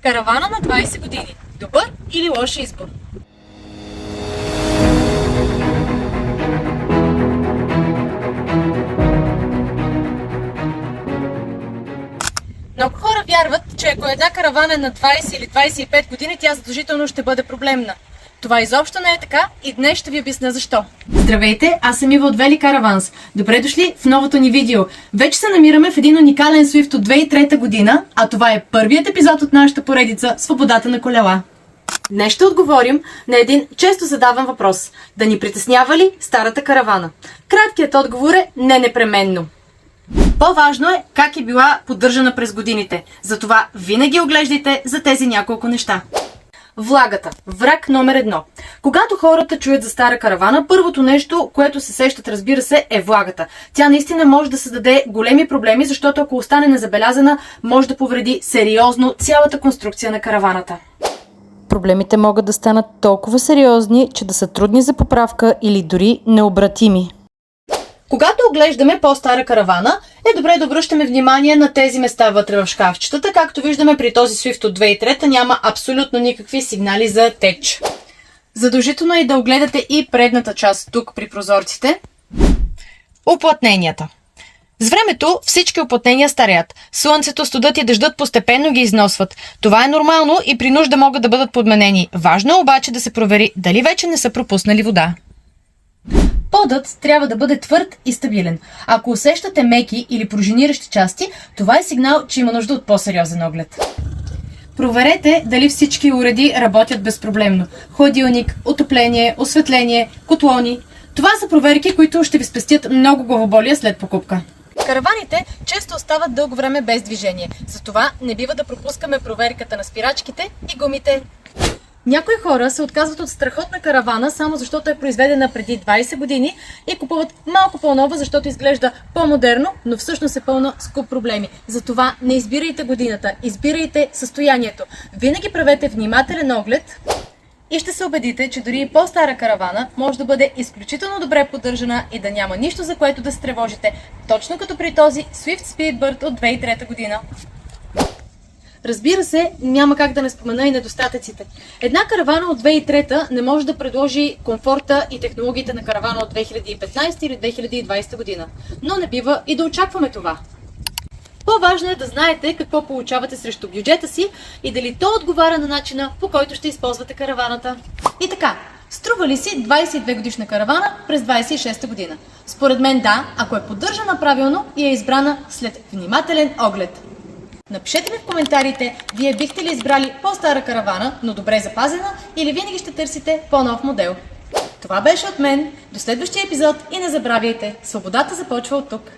Каравана на 20 години. Добър или лош избор? Много хора вярват, че ако една каравана е на 20 или 25 години, тя задължително ще бъде проблемна. Това изобщо не е така и днес ще ви обясня защо. Здравейте, аз съм Ива от Вели Караванс. Добре дошли в новото ни видео. Вече се намираме в един уникален Swift от 2003 година, а това е първият епизод от нашата поредица "Свободата на колела". Днес ще отговорим на един често задаван въпрос. Да ни притеснява ли старата каравана? Краткият отговор е не непременно. По-важно е как е била поддържана през годините. Затова винаги оглеждайте за тези няколко неща. Влагата. Враг номер 1. Когато хората чуят за стара каравана, първото нещо, което се сещат, разбира се, е влагата. Тя наистина може да създаде големи проблеми, защото ако остане незабелязана, може да повреди сериозно цялата конструкция на караваната. Проблемите могат да станат толкова сериозни, че да са трудни за поправка или дори необратими. Когато оглеждаме по-стара каравана, е добре да обръщаме внимание на тези места вътре в шкафчетата. Както виждаме при този Swift от 2003 няма абсолютно никакви сигнали за теч. Задължително е да огледате и предната част тук при прозорците. Уплътненията. С времето всички уплътнения стареят. Слънцето, студът и дъждът постепенно ги износват. Това е нормално и при нужда могат да бъдат подменени. Важно е обаче да се провери дали вече не са пропуснали вода. Подът трябва да бъде твърд и стабилен. Ако усещате меки или пружиниращи части, това е сигнал, че има нужда от по-сериозен оглед. Проверете дали всички уреди работят безпроблемно. Хладилник, отопление, осветление, котлони. Това са проверки, които ще ви спестят много главоболие след покупка. Караваните често остават дълго време без движение. Затова не бива да пропускаме проверката на спирачките и гумите. Някои хора се отказват от страхотна каравана, само защото е произведена преди 20 години и купуват малко по-нова, защото изглежда по-модерно, но всъщност е пълна с куп проблеми. Затова не избирайте годината, избирайте състоянието. Винаги правете внимателен оглед и ще се убедите, че дори и по-стара каравана може да бъде изключително добре поддържана и да няма нищо, за което да се тревожите, точно като при този Swift Speedbird от 2003 година. Разбира се, няма как да не спомена и недостатъците. Една каравана от 2003 не може да предложи комфорта и технологиите на каравана от 2015 или 2020 година. Но не бива и да очакваме това. По-важно е да знаете какво получавате срещу бюджета си и дали то отговаря на начина, по който ще използвате караваната. И така, струва ли си 22 годишна каравана през 26 година? Според мен да, ако е поддържана правилно и е избрана след внимателен оглед. Напишете ми в коментарите, вие бихте ли избрали по-стара каравана, но добре запазена, или винаги ще търсите по-нов модел. Това беше от мен. До следващия епизод и не забравяйте, свободата започва от тук.